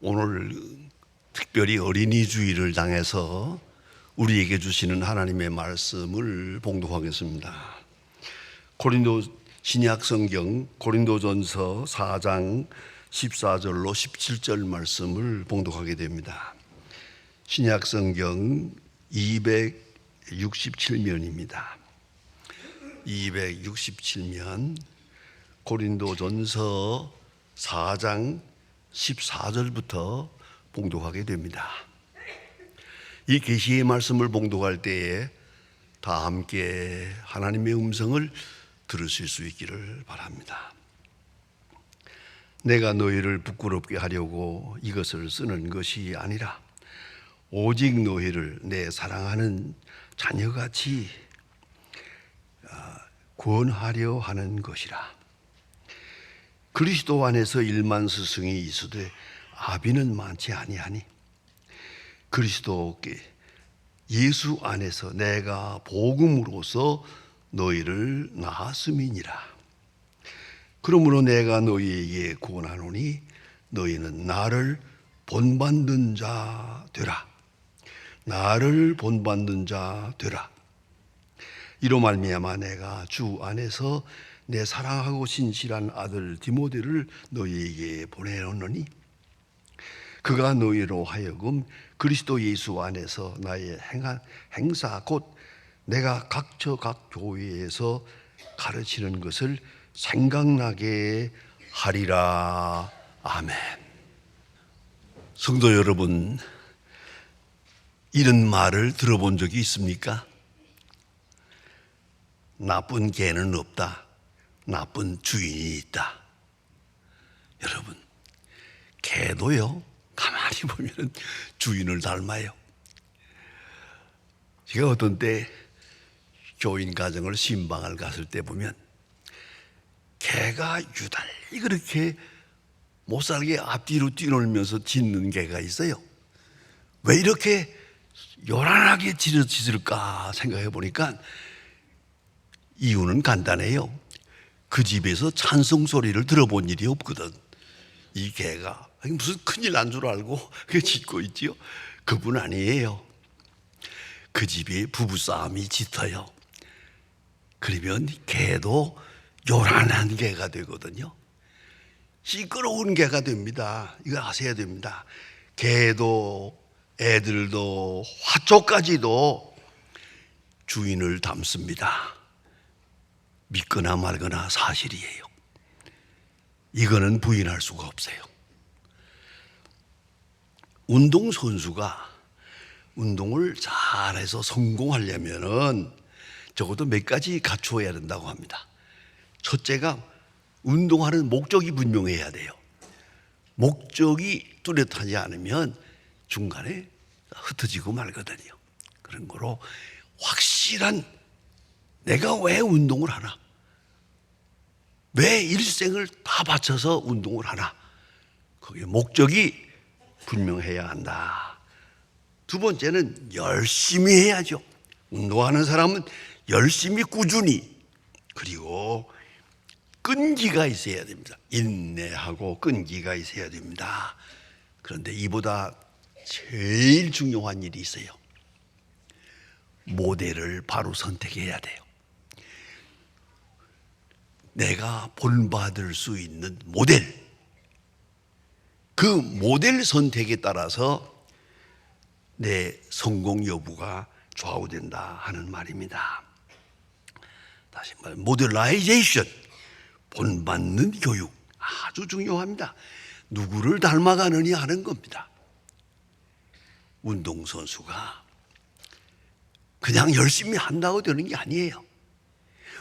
오늘 특별히 어린이 주일을 당해서 우리에게 주시는 하나님의 말씀을 봉독하겠습니다. 고린도 신약 성경 고린도전서 4장 14절로 17절 말씀을 봉독하게 됩니다. 신약 성경 267면입니다. 267면 고린도전서 4장 14절부터 봉독하게 됩니다. 이 계시의 말씀을 봉독할 때에 다 함께 하나님의 음성을 들으실 수 있기를 바랍니다. 내가 너희를 부끄럽게 하려고 이것을 쓰는 것이 아니라 오직 너희를 내 사랑하는 자녀같이 권하려 하는 것이라. 그리스도 안에서 1만 스승이 있으되 아비는 많지 아니하니 그리스도께 예수 안에서 내가 복음으로서 너희를 낳았음이니라. 그러므로 내가 너희에게 권하노니 너희는 나를 본받는 자 되라. 나를 본받는 자 되라. 이로 말미암아 내가 주 안에서 내 사랑하고 신실한 아들 디모데를 너희에게 보내었노니 그가 너희로 하여금 그리스도 예수 안에서 나의 행사 곧 내가 각처 각 교회에서 가르치는 것을 생각나게 하리라. 아멘. 성도 여러분, 이런 말을 들어본 적이 있습니까? 나쁜 개는 없다. 나쁜 주인이 있다. 여러분, 개도요, 가만히 보면 주인을 닮아요. 제가 어떤 때 교인 가정을 신방을 갔을 때 보면 개가 유달리 그렇게 못살게 앞뒤로 뛰놀면서 짖는 개가 있어요. 왜 이렇게 요란하게 짖을까 생각해 보니까 이유는 간단해요. 그 집에서 찬송 소리를 들어본 일이 없거든. 이 개가 무슨 큰일 난 줄 알고 그게 짖고 있지요. 그분 아니에요. 그 집에 부부싸움이 짙어요. 그러면 개도 요란한 개가 되거든요. 시끄러운 개가 됩니다. 이거 아셔야 됩니다. 개도 애들도 화초까지도 주인을 닮습니다. 믿거나 말거나 사실이에요. 이거는 부인할 수가 없어요. 운동선수가 운동을 잘해서 성공하려면은 적어도 몇 가지 갖추어야 된다고 합니다. 첫째가 운동하는 목적이 분명해야 돼요. 목적이 뚜렷하지 않으면 중간에 흩어지고 말거든요. 그런 거로 확실한 내가 왜 운동을 하나? 왜 일생을 다 바쳐서 운동을 하나? 거기에 목적이 분명해야 한다. 두 번째는 열심히 해야죠. 운동하는 사람은 열심히 꾸준히, 그리고 끈기가 있어야 됩니다. 인내하고 끈기가 있어야 됩니다. 그런데 이보다 제일 중요한 일이 있어요. 모델을 바로 선택해야 돼요. 내가 본받을 수 있는 모델, 그 모델 선택에 따라서 내 성공 여부가 좌우된다 하는 말입니다. 다시 말해 모델라이제이션, 본받는 교육 아주 중요합니다. 누구를 닮아가느냐 하는 겁니다. 운동선수가 그냥 열심히 한다고 되는 게 아니에요.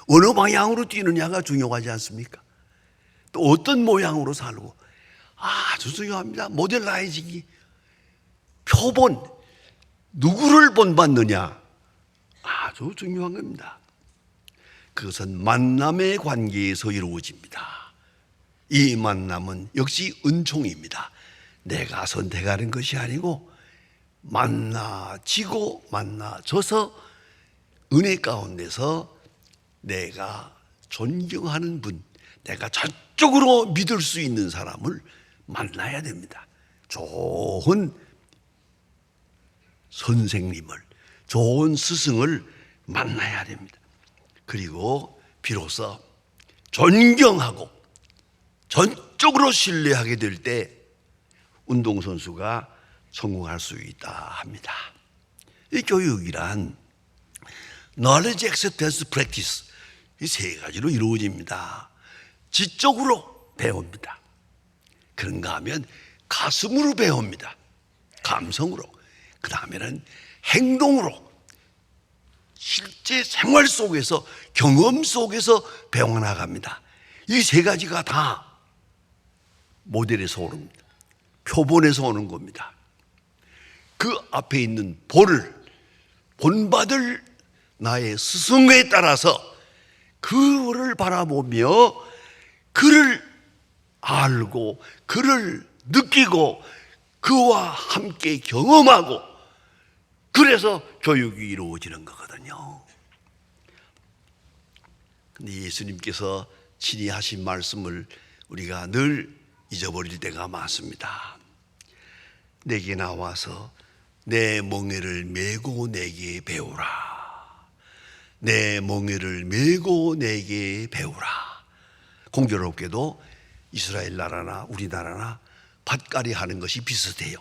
어느 방향으로 뛰느냐가 중요하지 않습니까? 또 어떤 모양으로 살고 아주 중요합니다. 모델라이징이 표본, 누구를 본받느냐 아주 중요한 겁니다. 그것은 만남의 관계에서 이루어집니다. 이 만남은 역시 은총입니다. 내가 선택하는 것이 아니고 만나지고 만나져서 은혜 가운데서 내가 존경하는 분, 내가 전적으로 믿을 수 있는 사람을 만나야 됩니다. 좋은 선생님을, 좋은 스승을 만나야 됩니다. 그리고 비로소 존경하고 전적으로 신뢰하게 될 때 운동선수가 성공할 수 있다 합니다. 이 교육이란 knowledge, acceptance, practice 이 세 가지로 이루어집니다. 지적으로 배웁니다. 그런가 하면 가슴으로 배웁니다. 감성으로. 그 다음에는 행동으로, 실제 생활 속에서, 경험 속에서 배워나갑니다. 이 세 가지가 다 모델에서 오는 겁니다. 표본에서 오는 겁니다. 그 앞에 있는 본받을 나의 스승에 따라서 그를 바라보며 그를 알고 그를 느끼고 그와 함께 경험하고, 그래서 교육이 이루어지는 거거든요. 근데 예수님께서 친히 하신 말씀을 우리가 늘 잊어버릴 때가 많습니다. 내게 나와서 내 멍에를 메고 내게 배우라. 내 멍에를 메고 내게 배우라. 공교롭게도 이스라엘 나라나 우리나라나 밭갈이 하는 것이 비슷해요.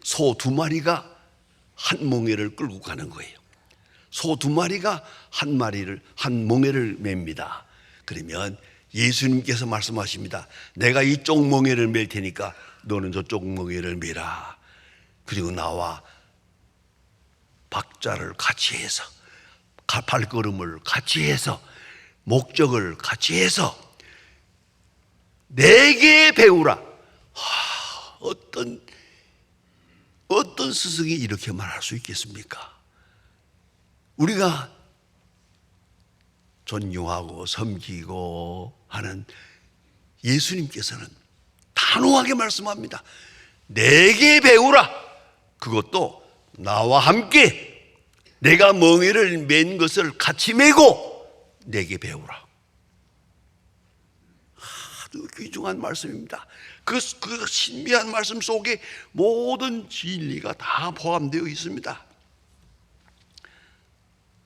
소 2마리가 한 멍에를 끌고 가는 거예요. 소 2마리가 한 멍에를 맵니다. 그러면 예수님께서 말씀하십니다. 내가 이쪽 멍에를 맬 테니까 너는 저쪽 멍에를 매라. 그리고 나와 박자를 같이 해서, 발걸음을 같이 해서, 목적을 같이 해서 내게 배우라. 어떤 스승이 이렇게 말할 수 있겠습니까? 우리가 존경하고 섬기고 하는 예수님께서는 단호하게 말씀합니다. 내게 배우라. 그것도 나와 함께 내가 멍에를 맨 것을 같이 메고 내게 배우라. 아주 귀중한 말씀입니다. 그 신비한 말씀 속에 모든 진리가 다 포함되어 있습니다.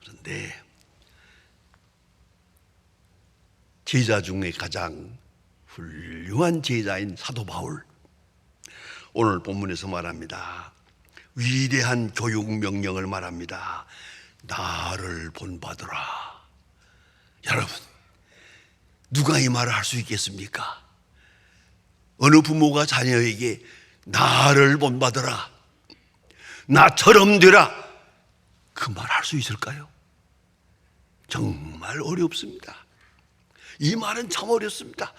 그런데 제자 중에 가장 훌륭한 제자인 사도 바울, 오늘 본문에서 말합니다. 위대한 교육 명령을 말합니다. 나를 본받으라. 여러분, 누가 이 말을 할 수 있겠습니까? 어느 부모가 자녀에게 나를 본받으라, 나처럼 되라, 그 말 할 수 있을까요? 정말 어렵습니다. 이 말은 참 어렵습니다.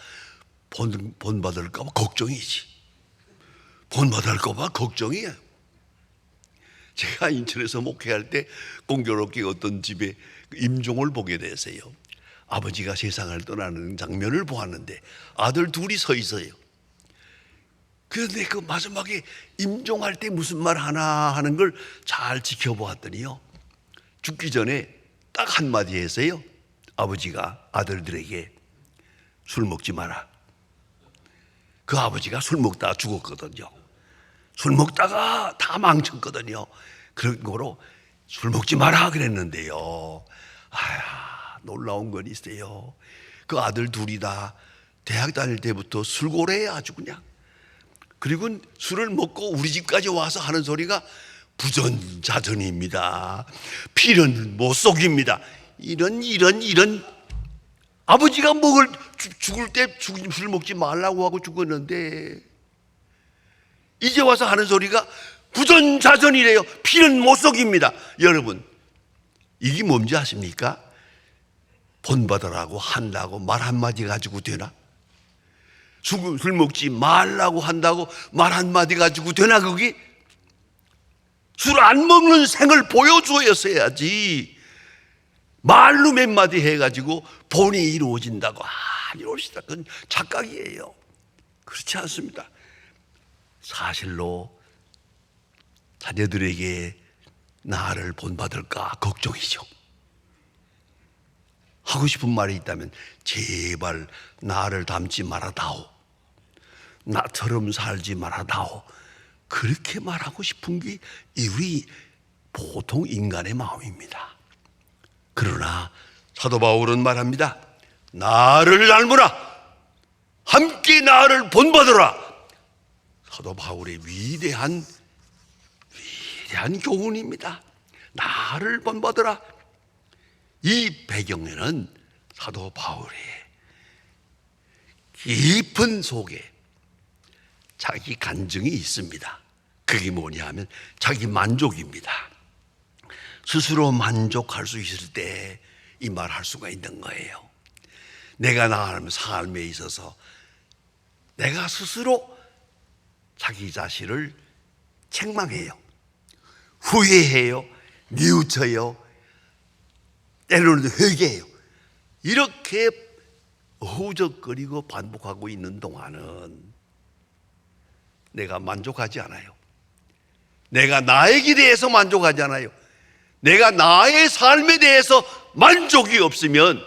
본받을까 봐 걱정이지. 본받을까 봐 걱정이에요. 제가 인천에서 목회할 때 공교롭게 어떤 집에 임종을 보게 됐어요. 아버지가 세상을 떠나는 장면을 보았는데 아들 둘이 서 있어요. 그런데 그 마지막에 임종할 때 무슨 말 하나 하는 걸 잘 지켜보았더니요, 죽기 전에 딱 한마디 했어요. 아버지가 아들들에게 술 먹지 마라. 그 아버지가 술 먹다가 죽었거든요. 술 먹다가 다 망쳤거든요. 그런 거로 술 먹지 마라 그랬는데요, 놀라운 건 있어요. 그 아들 둘이 다 대학 다닐 때부터 술고래에 아주 그냥. 그리고 술을 먹고 우리 집까지 와서 하는 소리가 부전자전입니다. 피는 못 속입니다. 이런 아버지가 죽을 때 술 먹지 말라고 하고 죽었는데 이제 와서 하는 소리가 부전자전이래요. 피는 못 속입니다. 여러분, 이게 뭔지 아십니까? 본받으라고 한다고 말 한마디 가지고 되나? 술 먹지 말라고 한다고 말 한마디 가지고 되나 그게? 술 안 먹는 생을 보여줘야지. 말로 몇 마디 해가지고 본이 이루어진다고 이루어지다. 그건 착각이에요. 그렇지 않습니다. 사실로 자녀들에게 나를 본받을까 걱정이죠. 하고 싶은 말이 있다면 제발 나를 닮지 말아다오. 나처럼 살지 말아다오. 그렇게 말하고 싶은 게 우리 보통 인간의 마음입니다. 그러나 사도 바울은 말합니다. 나를 닮으라. 함께 나를 본받으라. 사도 바울의 위대한 교훈입니다. 나를 본받으라. 이 배경에는 사도 바울의 깊은 속에 자기 간증이 있습니다. 그게 뭐냐 하면 자기 만족입니다. 스스로 만족할 수 있을 때 이 말 할 수가 있는 거예요. 내가 나가는 삶에 있어서 내가 스스로 자기 자신을 책망해요. 후회해요. 뉘우쳐요. 때로는 회개해요. 이렇게 허우적거리고 반복하고 있는 동안은 내가 만족하지 않아요. 내가 나에게 대해서 만족하지 않아요. 내가 나의 삶에 대해서 만족이 없으면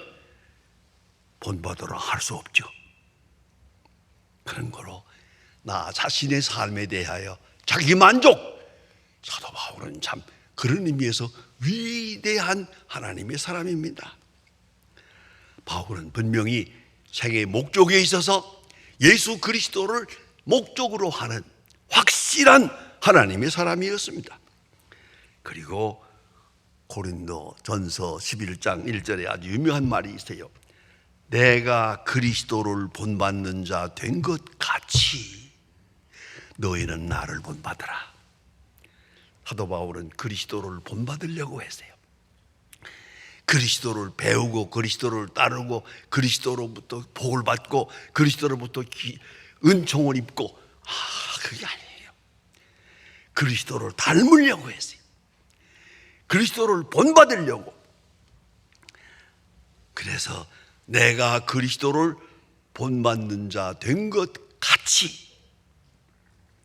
본받으라 할 수 없죠. 그런 거로 나 자신의 삶에 대하여 자기 만족. 사도 바울은 참 그런 의미에서 위대한 하나님의 사람입니다. 바울은 분명히 생애의 목적에 있어서 예수 그리스도를 목적으로 하는 확실한 하나님의 사람이었습니다. 그리고 고린도 전서 11장 1절에 아주 유명한 말이 있어요. 내가 그리스도를 본받는 자 된 것 같이 너희는 나를 본받으라. 사도 바울은 그리스도를 본받으려고 했어요. 그리스도를 배우고 그리스도를 따르고 그리스도로부터 복을 받고 그리스도로부터 은총을 입고 그게 아니에요. 그리스도를 닮으려고 했어요. 그리스도를 본받으려고. 그래서 내가 그리스도를 본받는 자 된 것 같이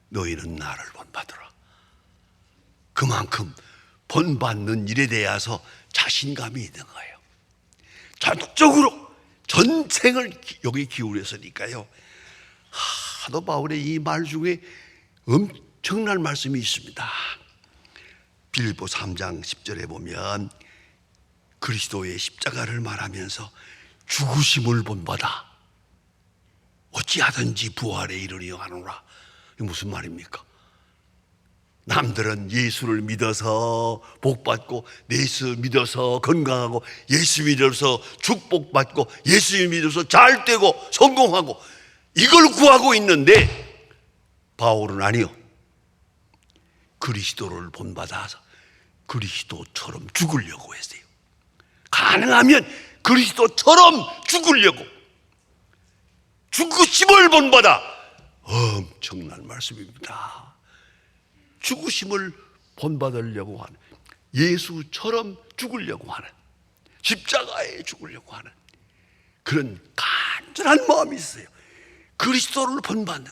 너희는 나를 본받으라. 그만큼 본받는 일에 대해서 자신감이 있는 거예요. 전적으로 전생을 여기 기울였으니까요. 사도 바울의 이 말 중에 엄청난 말씀이 있습니다. 빌립보 3장 10절에 보면 그리스도의 십자가를 말하면서 죽으심을 본받아 어찌하든지 부활에 이르려 하노라. 이게 무슨 말입니까? 남들은 예수를 믿어서 복받고 예수 믿어서 건강하고 예수 믿어서 축복받고 예수 믿어서 잘 되고 성공하고 이걸 구하고 있는데 바울은 아니요. 그리스도를 본받아서 그리스도처럼 죽으려고 했어요. 가능하면 그리스도처럼 죽으려고. 죽으심을 본받아. 엄청난 말씀입니다. 죽으심을 본받으려고 하는, 예수처럼 죽으려고 하는, 십자가에 죽으려고 하는 그런 간절한 마음이 있어요. 그리스도를 본받는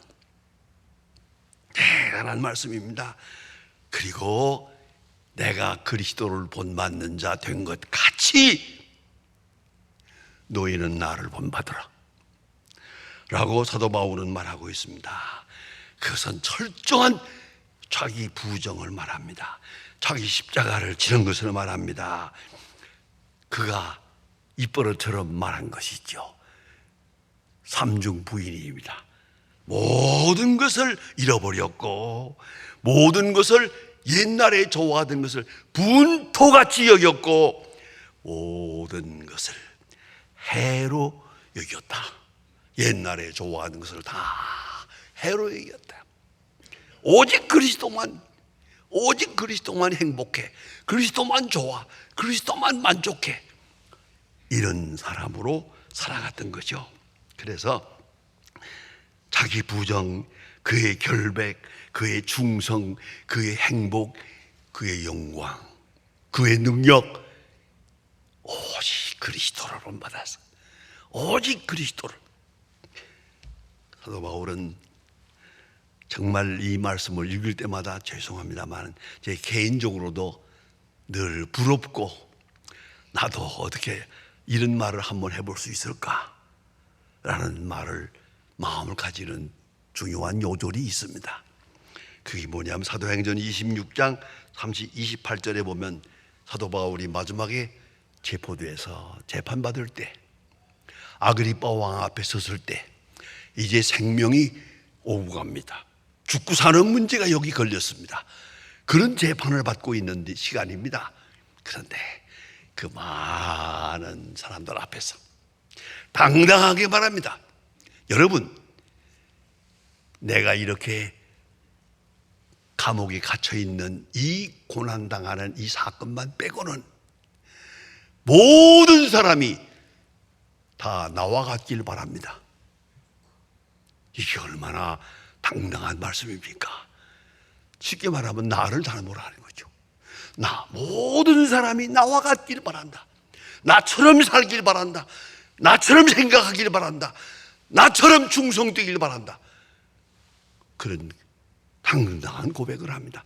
대단한 말씀입니다. 그리고 내가 그리스도를 본받는 자 된 것 같이 너희는 나를 본받으라 라고 사도 바울은 말하고 있습니다. 그것은 철저한 자기 부정을 말합니다. 자기 십자가를 지는 것을 말합니다. 그가 입버릇처럼 말한 것이죠. 삼중 부인입니다. 모든 것을 잃어버렸고 모든 것을 옛날에 좋아하던 것을 분토같이 여겼고 모든 것을 해로 여겼다. 옛날에 좋아하는 것을 다 해로 여겼다. 오직 그리스도만 행복해, 그리스도만 좋아, 그리스도만 만족해, 이런 사람으로 살아갔던 거죠. 그래서 자기 부정, 그의 결백, 그의 충성, 그의 행복, 그의 영광, 그의 능력, 오직 그리스도를 본받아서 오직 그리스도를. 사도 바울은 정말 이 말씀을 읽을 때마다 죄송합니다만 제 개인적으로도 늘 부럽고 나도 어떻게 이런 말을 한번 해볼 수 있을까 라는 마음을 가지는 중요한 요절이 있습니다. 그게 뭐냐면 사도행전 26장 28절에 보면 사도 바울이 마지막에 체포돼서 재판받을 때, 아그리빠 왕 앞에 섰을 때 이제 생명이 오고 갑니다. 죽고 사는 문제가 여기 걸렸습니다. 그런 재판을 받고 있는 시간입니다. 그런데 그 많은 사람들 앞에서 당당하게 말합니다. 여러분, 내가 이렇게 감옥에 갇혀있는 이 고난당하는 이 사건만 빼고는 모든 사람이 다 나와 같길 바랍니다. 이게 얼마나 당당한 말씀입니까? 쉽게 말하면 나를 닮으라는 거죠. 모든 사람이 나와 같길 바란다. 나처럼 살길 바란다. 나처럼 생각하길 바란다. 나처럼 충성되길 바란다. 그런 당당한 고백을 합니다.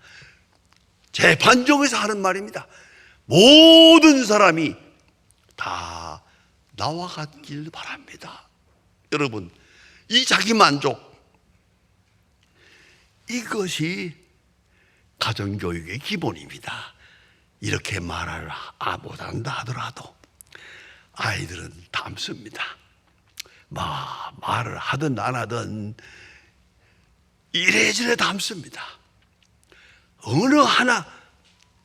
재판정에서 하는 말입니다. 모든 사람이 다 나와 같길 바랍니다. 여러분, 이 자기 만족, 이것이 가정교육의 기본입니다. 이렇게 말을 못한다 하더라도 아이들은 담습니다. 말을 하든 안 하든 이래저래 담습니다. 어느 하나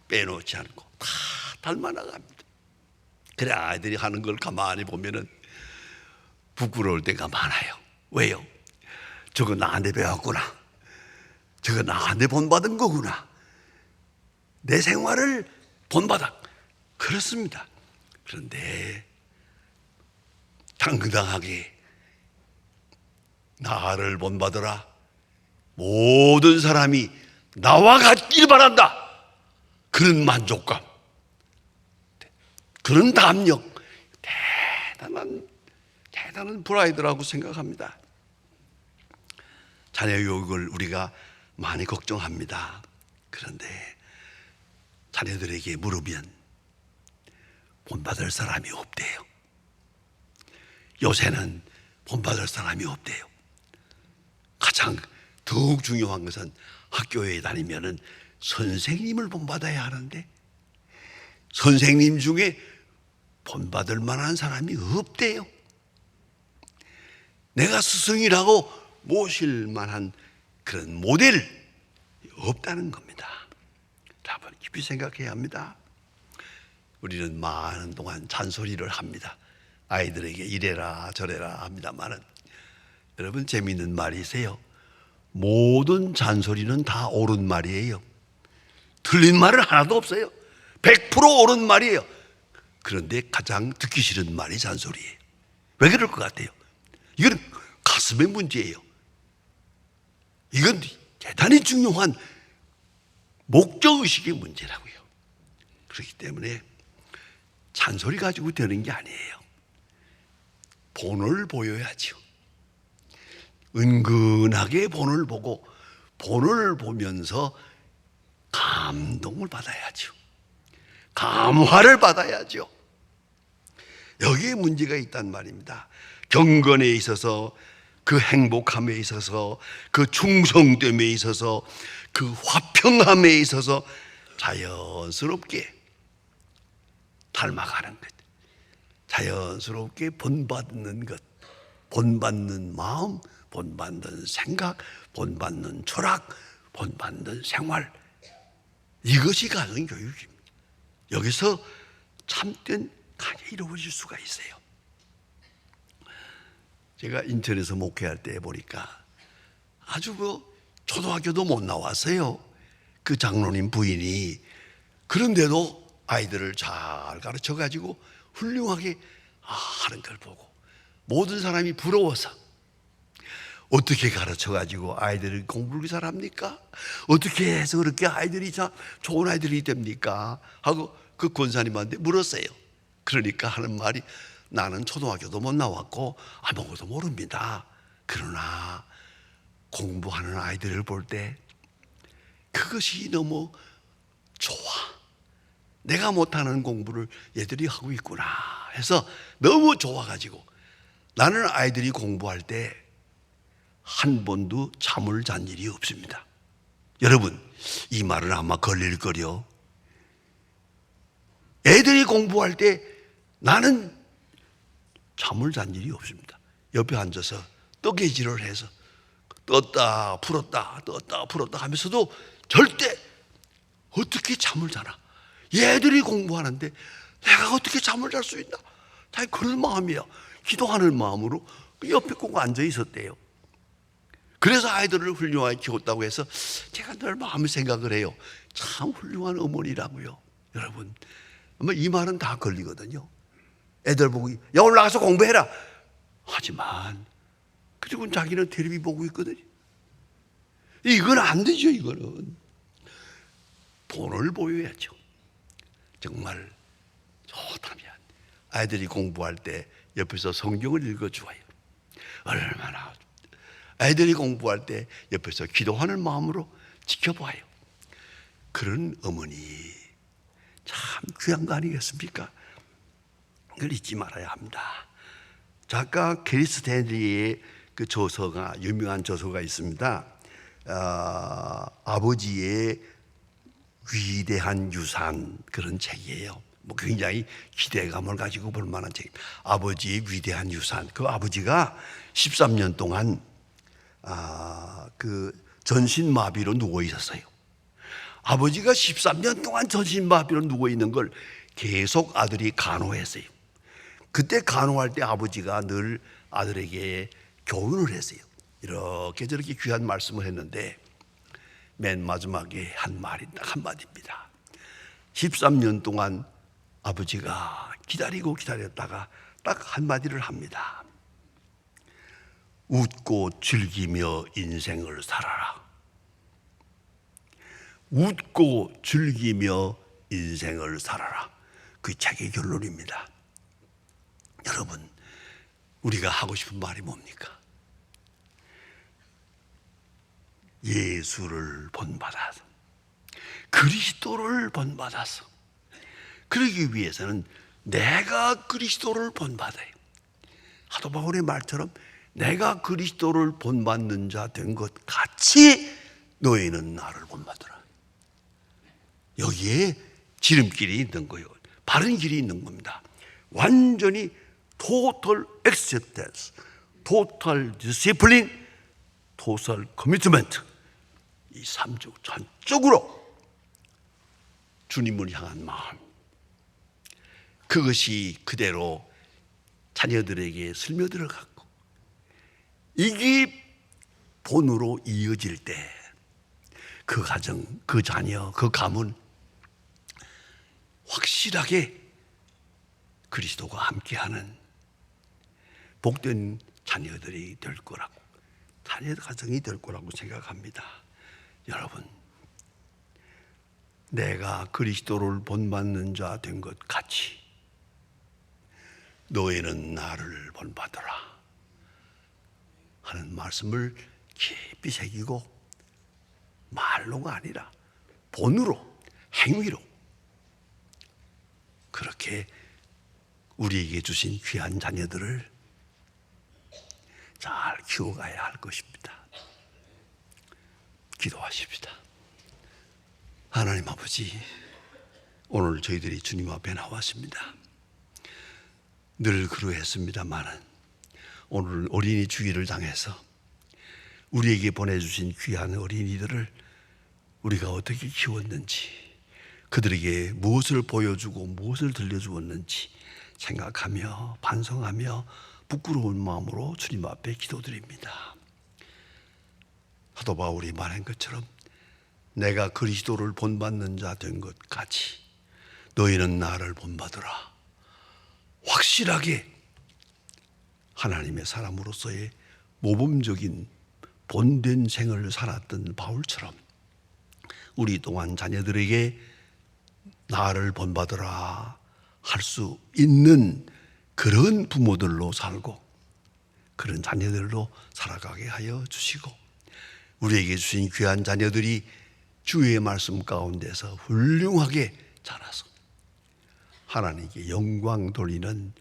빼놓지 않고 다 닮아나갑니다. 그래, 아이들이 하는 걸 가만히 보면은 부끄러울 때가 많아요. 왜요? 저거 나한테 배웠구나. 저거 나한테 본받은 거구나. 내 생활을 본받아. 그렇습니다. 그런데 당당하게 나를 본받으라. 모든 사람이 나와 같길 바란다. 그런 만족감, 그런 담력, 대단한 프라이드라고 생각합니다. 자녀 교육을 우리가 많이 걱정합니다. 그런데 자녀들에게 물으면 본받을 사람이 없대요. 요새는 본받을 사람이 없대요. 가장 더욱 중요한 것은 학교에 다니면은 선생님을 본받아야 하는데 선생님 중에 본받을 만한 사람이 없대요. 내가 스승이라고 모실 만한 그런 모델이 없다는 겁니다. 한번 깊이 생각해야 합니다. 우리는 많은 동안 잔소리를 합니다. 아이들에게 이래라 저래라 합니다만은, 여러분, 재미있는 말이세요. 모든 잔소리는 다 옳은 말이에요. 틀린 말은 하나도 없어요. 100% 옳은 말이에요. 그런데 가장 듣기 싫은 말이 잔소리예요. 왜 그럴 것 같아요? 이건 가슴의 문제예요. 이건 대단히 중요한 목적의식의 문제라고요. 그렇기 때문에 잔소리 가지고 되는 게 아니에요. 본을 보여야죠. 은근하게 본을 보고 본을 보면서 감동을 받아야죠. 감화를 받아야죠. 여기에 문제가 있단 말입니다. 경건에 있어서, 그 행복함에 있어서, 그 충성됨에 있어서, 그 화평함에 있어서 자연스럽게 닮아가는 것, 자연스럽게 본받는 것, 본받는 마음, 본받는 생각, 본받는 철학, 본받는 생활, 이것이 가정교육입니다. 여기서 참된 강이 이루어질 수가 있어요. 제가 인천에서 목회할 때 보니까 아주 초등학교도 못 나왔어요. 그 장로님 부인이. 그런데도 아이들을 잘 가르쳐가지고 훌륭하게 하는 걸 보고 모든 사람이 부러워서, 어떻게 가르쳐가지고 아이들을 공부를 잘합니까? 어떻게 해서 그렇게 아이들이 참 좋은 아이들이 됩니까? 하고 그 권사님한테 물었어요. 그러니까 하는 말이, 나는 초등학교도 못 나왔고 아무것도 모릅니다. 그러나 공부하는 아이들을 볼 때 그것이 너무 좋아. 내가 못하는 공부를 얘들이 하고 있구나 해서 너무 좋아가지고 나는 아이들이 공부할 때 한 번도 잠을 잔 일이 없습니다. 여러분, 이 말은 아마 걸릴 거려. 애들이 공부할 때 나는 잠을 잔 일이 없습니다. 옆에 앉아서 뜨개질을 해서 떴다 풀었다 떴다 풀었다 하면서도 절대 어떻게 잠을 자나. 얘들이 공부하는데 내가 어떻게 잠을 잘 수 있나. 다 그런 마음이야. 기도하는 마음으로 옆에 꼭 앉아 있었대요. 그래서 아이들을 훌륭하게 키웠다고 해서 제가 늘 마음을 생각을 해요. 참 훌륭한 어머니라고요. 여러분, 아마 이 말은 다 걸리거든요. 애들 보고 야 올라가서 공부해라 하지만 그리고 자기는 텔레비 보고 있거든요. 이건 안 되죠. 이거는 본을 보여야죠. 정말 좋다면 아이들이 공부할 때 옆에서 성경을 읽어주어요. 얼마나 아이들이 공부할 때 옆에서 기도하는 마음으로 지켜봐요. 그런 어머니 참 귀한 거 아니겠습니까? 그걸 잊지 말아야 합니다. 작가 캐리스 스탠리의 그 저서가 유명한 저서가 있습니다. 아버지의 위대한 유산, 그런 책이에요. 뭐 굉장히 기대감을 가지고 볼 만한 책. 아버지의 위대한 유산. 그 아버지가 13년 동안 그 전신마비로 누워 있었어요. 아버지가 13년 동안 전신마비로 누워 있는 걸 계속 아들이 간호했어요. 그때 간호할 때 아버지가 늘 아들에게 교훈을 했어요. 이렇게 저렇게 귀한 말씀을 했는데 맨 마지막에 한 말이 딱 한마디입니다. 13년 동안 아버지가 기다리고 기다렸다가 딱 한마디를 합니다. 웃고 즐기며 인생을 살아라. 웃고 즐기며 인생을 살아라. 그 책의 결론입니다. 여러분, 우리가 하고 싶은 말이 뭡니까? 예수를 본받아서, 그리스도를 본받아서, 그러기 위해서는 내가 그리스도를 본받아요. 사도 바울의 말처럼 내가 그리스도를 본받는 자 된 것 같이 너희는 나를 본받으라. 여기에 지름길이 있는 거예요. 바른 길이 있는 겁니다. 완전히 total acceptance, total discipline, total commitment. 이 3주 전적으로 주님을 향한 마음, 그것이 그대로 자녀들에게 스며들어갔고 이게 본으로 이어질 때 그 가정, 그 자녀, 그 가문 확실하게 그리스도가 함께하는 복된 자녀들이 될 거라고, 자녀 가정이 될 거라고 생각합니다. 여러분, 내가 그리스도를 본받는 자 된 것 같이 너희는 나를 본받으라 하는 말씀을 깊이 새기고 말로가 아니라 본으로, 행위로 그렇게 우리에게 주신 귀한 자녀들을 잘 키워가야 할 것입니다. 기도하십시다. 하나님 아버지, 오늘 저희들이 주님 앞에 나왔습니다. 늘 그러했습니다마는 오늘 어린이 주일을 당해서 우리에게 보내주신 귀한 어린이들을 우리가 어떻게 키웠는지, 그들에게 무엇을 보여주고 무엇을 들려주었는지 생각하며 반성하며 부끄러운 마음으로 주님 앞에 기도드립니다. 사도 바울이 말한 것처럼 내가 그리스도를 본받는 자 된 것 같이 너희는 나를 본받으라. 확실하게 하나님의 사람으로서의 모범적인 본된 생을 살았던 바울처럼 우리 또한 자녀들에게 나를 본받으라 할 수 있는 그런 부모들로 살고 그런 자녀들로 살아가게 하여 주시고, 우리에게 주신 귀한 자녀들이 주의 말씀 가운데서 훌륭하게 자라서 하나님께 영광 돌리는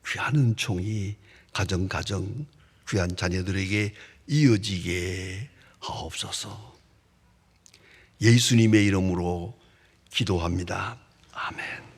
귀한 은총이 가정 귀한 자녀들에게 이어지게 하옵소서. 예수님의 이름으로 기도합니다. 아멘.